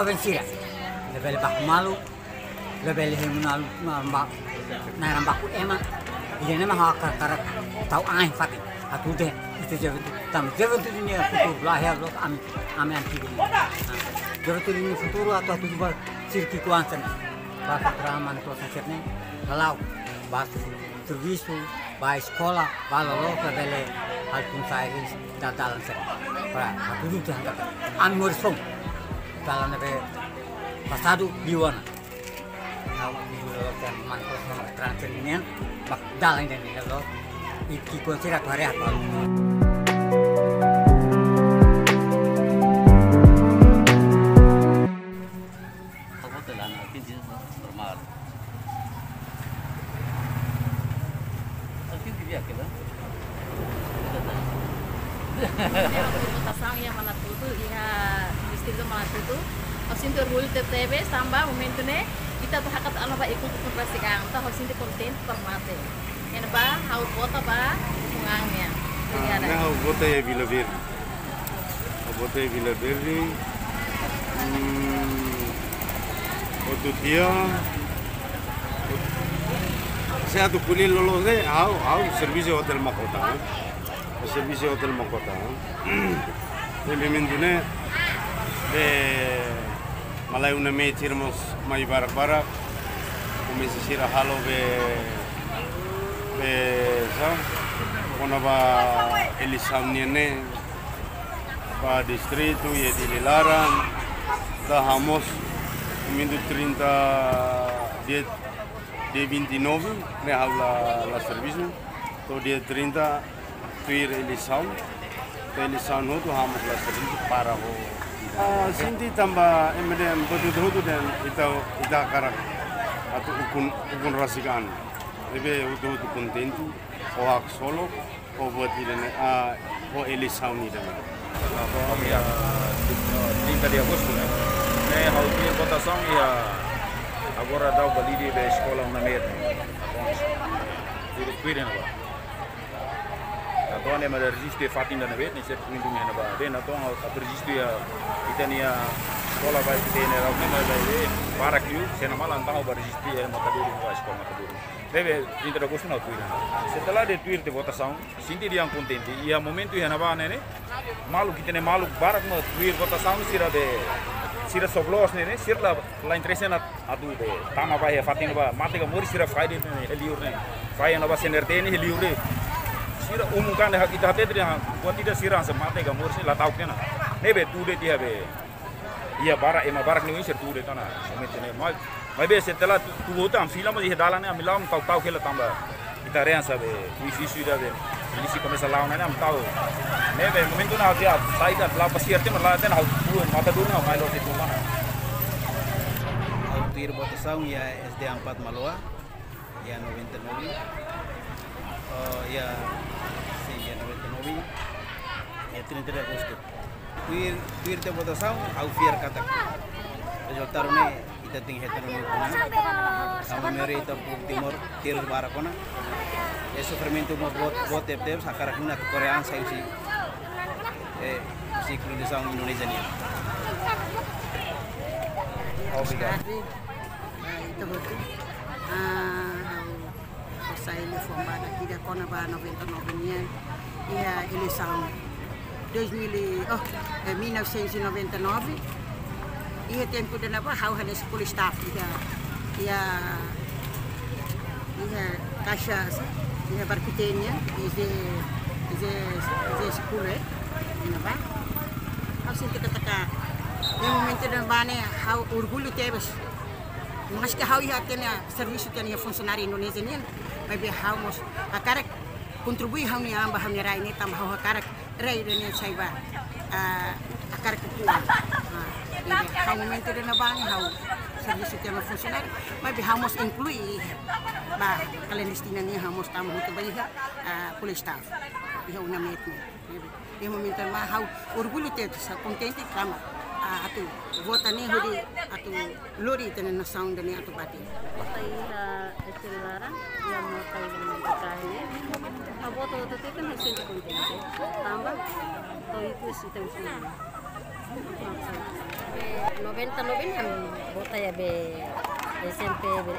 tua vencida. Lebel bak malu, lebel hemunal narambaku ema. Ile nama hak karak tau ain fati. Atu deh itu jawab itu ini futur lahir lo ami anti ini. Jawab itu ini futur atau atu juga sirki kuansan. Bahasa drama itu sahaja kalau bahasa servisu, bahasa sekolah, bahasa lo kebele hal pun saya dalam set. Atu itu jangan ami morisong dalam nebe pasadu diwana. Kalau di luar dan mantul sama transfernya, bak dalam ini lo. Iki konsira tu hari apa? Apa tu lah nak pinjam normal. Tapi dia kira. Pasang yang mana tu ya mesti tu mana tu. Hasil tu rule TTB tambah momentu ne kita tu hakat anak ba ikut persiapan. Tahu hasil tu konten permate. Yang ba, hau bota ba, fungangnya. Hau bota ya Vila Verde. Hau bota ya Vila Verde. Outro dia, saya tu kulit lolos deh. Hau servisi hotel Makota. Servisi hotel Makota. Ini mendune de malai una meter mas mai barak-barak. Komisi sira halo be Konaba Elisabniene ba distrito e di Lilaran da Hamos minuto 30 dia 29 ne la serviço to dia 30 tuir Elisam no to Hamos la serviço para ho sinti tamba emedem betul dan ita karak atau ukun rasikan Ebe udah kontenti, hak solo, buat ini Elisau ni dah. Kami 30 Agustus ni, hal ini kota sang ya, agora dah balik di sekolah namer, itu kuirin apa? Atau ane ada registri fatin dan namer, ni saya kunjungi apa? Dan atau apa registri ya, kita ni ya sekolah baik kita ni, orang ni ada barak you, saya nama lantang apa registri ya mataduri sekolah mataduri. Bebe, 30 Agustus na tuir. Setelah dia tuir te votação, sinti dia contente. E a momento ia na bana ne, malu kita ne malu barak ma tuir votação sira soblos ne, sira la interesse na adu de tama ba he fatin ba, mate ka mori sira faide ne heliur ne. Fai na ba senerte ne heliur ne. Sira umukan ha kita te dia buat tidak sira sa mate ka mori la tau kena. Nebe tu de dia be. Ia barak ema barak ne sira tu de tana. Momento ne mal Mas setelah tu voltam, fila mas dalam ni amilam tahu kela tambah kita rean sabe, isu dah be, ini começa lá né, am tahu. Nebe momento na dia saída lá pasir tem lá tem hal tu mata dulu na mailo itu mana. Autir votação ya SD 4 Maloa, ya 99. Ya sim, ya 99. Ya 30 de agosto. Tuir te votação, au fiar kata. Resultaron ne kita tinggi hetan mana, sama mereka pun timur tirus barakona. Ya sufrimento mau buat tep sekarang guna ke Korea saya si krunisang Indonesia ni. Obrigado. Itu betul. Saya ini formada kita kona ba 99 nian. Ia eleição 1999. Ia tempo de napa hau hanes police staff ia caixa ia barquitenia ia sekolah napa hau sinta kata no momento de bane hau orgulho tebes mas que hau ia tenia serviço tenia funcionário indonesian mas hau mos akarak contribui hau ni amba hau ni rai ni tam hau akarak rai ni saiba akarak kuat hau momento de nabang hau serviço que não funcionar mas vamos incluir ba clandestina ni hamos tamu muito bem police staff hau na metni e momento ma hau orgulho te sa contente kama atu vota ni hodi atu lori tena na sound ni atu bati Tay estilaran yang mau tay dengan kainnya abo to kan hasil contente tambah to itu sih tahu 99 am bota ya be SMP be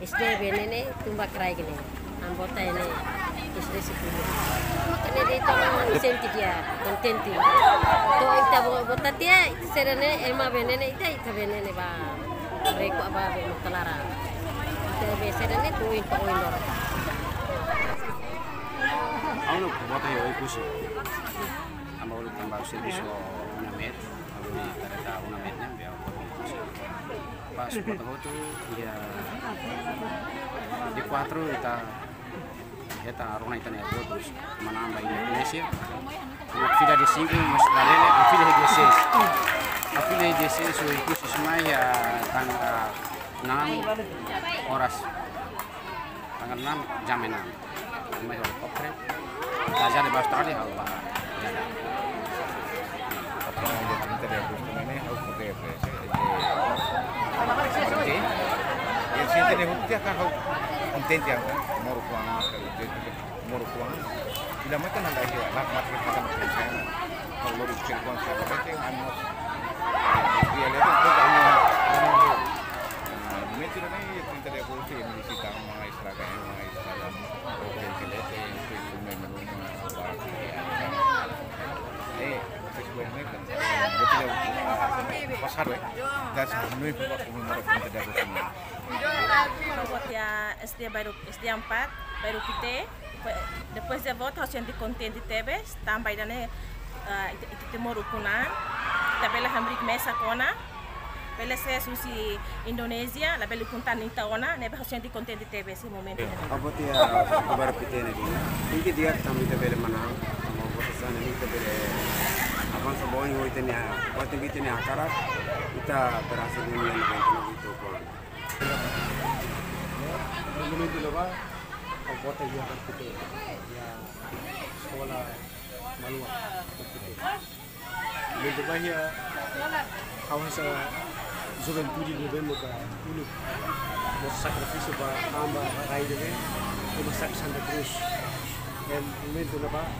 SD be nene tumba krai gini am bota ini SD sepuluh makanya dia tolong senti dia kontenti to ita bota dia serane ema be nene ita be nene ba reko aba be mutalara ita be serane tuin to indor Ano bota yo ikusi amba ulit tambah servicio una met abuli kareta una metnya biar pas bota itu dia di 4 kita eta arona ita ne terus menambah Indonesia fila de 5 mas dalele fila de 6 a fila de 6 so ikusi semua tanggal 6 horas tanggal 6 jam 6 mai helikopter belajar di Australia hal bah ya Kalau yang kita dari Boston ini harus pakai presi. Yang sini nih dia kan harus konten yang morukuang. Bila macam ada dia, nak mati kita presi. Kalau di Cirebon saya baca yang anu dia lihat itu anu mungkin ini kita dari Boston yang di situ mai seragam oke kelihatan itu memang sebenarnya kan betul pasar dan sebelumnya bapak umur kita dari sini. Buat ya SD 4 baru kita depois de volta harus yang contente tebe tambah dan itu timur ukunan kita bela hamrik mesa kona bela saya susi Indonesia la bela kuntan ita ona nebe harus yang contente tebe si momento. Apa dia kabar kita ini? Ini dia kami kita bela mana? Mau buat sana ini kita bela abang sebuah yang itu ni, buat yang itu ni akarat kita berhasil dengan yang itu pun. Ini dulu bah, buat yang kita ya sekolah Malua kita. Ini tu bah ya, awak saya juventude ni muka dulu, mau sacrifice bah amba rai deh, mau Santa Cruz, dan ini tu bah.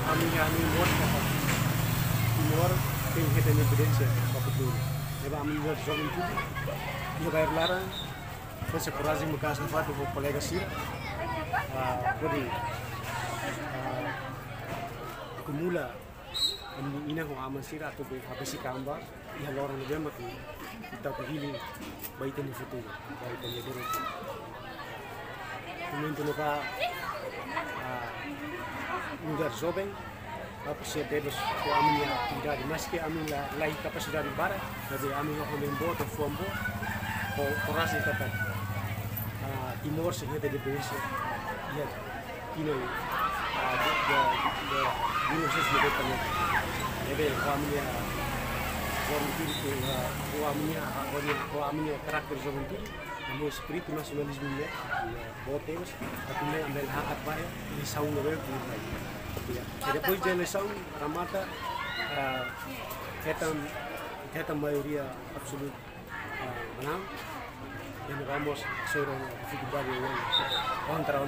Kami muat apa? Muat yang kita ni evidencia apa tu? Lepas kami muat zoom itu, dia bayar larang. Saya kurang muka sempat untuk kolega sih. Jadi, kumula ini aku aman sih atau habis si kamba, ia lorong dia mati. Kita pergi baik ni foto, baik ni dulu. Kemudian tu lepas lugar jovem, apa sih bebas ko aminya tidak meski aminya lain kapasitas di barat, jadi aminya homembo atau fuambo, ko korasi kata timur sih kita di Indonesia, ya ini dia Indonesia sudah punya, jadi ko aminya ko aminya karakter jovem itu, namun spirit nasionalisme nya, botes, tapi ini ambil hak apa ya, di saung level lagi. Ya, depois de eleição, Ramata, esta maioria absoluta menang, dan vamos ser uma dificuldade contra a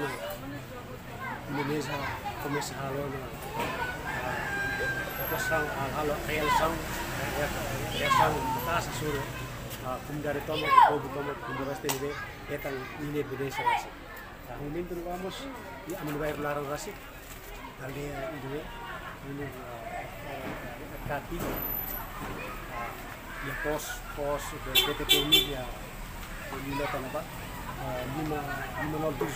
Indonesia começa a reação casa sur comunidade toma povo toma comunidade tem esta ini evidência assim. Momento vamos ya menurut larang rasik aldea ini kaki ya pos dari PTP ini ya dilihat apa 507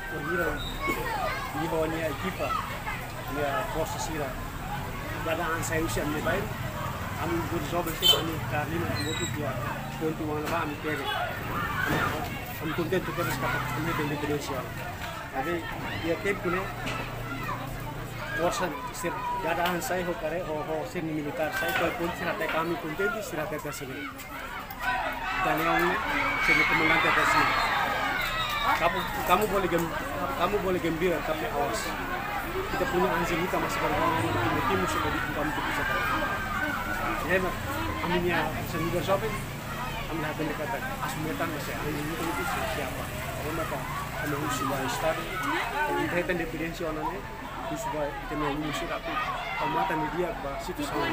perwira di bawahnya ekipa ya força sira dadaan saya usia ni baik kami berjob sih kami kali itu dia untuk mana kami kere kami konten tu terus kata kami di Indonesia. Jadi dia tim punya força ser dadaan saya hokare ser militar saya pun sirate kami konten di sirate tersebut. Dan yang sini komandan tersebut. Kamu boleh gembira tapi awas. Kita punya anjing kita masih berwarna tim seperti kamu bisa tahu. Ya, aminnya sendiri shopping. Kami lihat kata asumatan masih anjing itu siapa? Karena kami harus sudah start. Kita evidensi onannya supaya kita nih musik aku pamatan di dia bah situ sama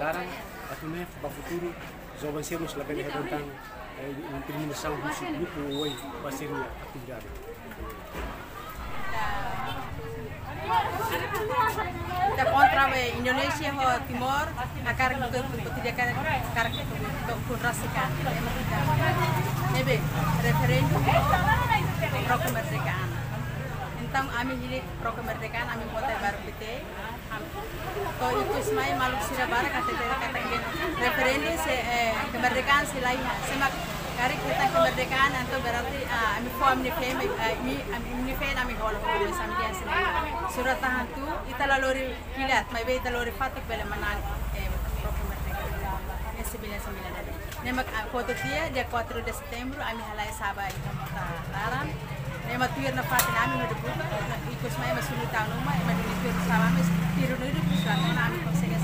larang atau nih bah futuro jovem sermos lebih tentang implementação do grupo hoje vai ser a atividade. Kita kontra Indonesia ho Timor akar tidak akar kontrasikan. Nebe referendum pro kemerdekaan. Tentang kami hidup pro kemerdekaan kami kota baru kita. To itu semai maluk sirabara kata referendum kemerdekaan silaiha. Semak Karik kita kemerdekaan atau berarti kami form ni fame ni fame kami hol ko sama dia sendiri. Surat tahan tu ita lalori kilat, mai be ita lalori fatik bela manan pro kemerdekaan. Ni 99 ada. Nemak foto dia 4 de Setembro kami halai Sabah itu mata larang. Nemak tuir na fatik kami no debuta ikut mai masulit tahun rumah, mai tuir Sabah mes tiru no debuta kami konsegen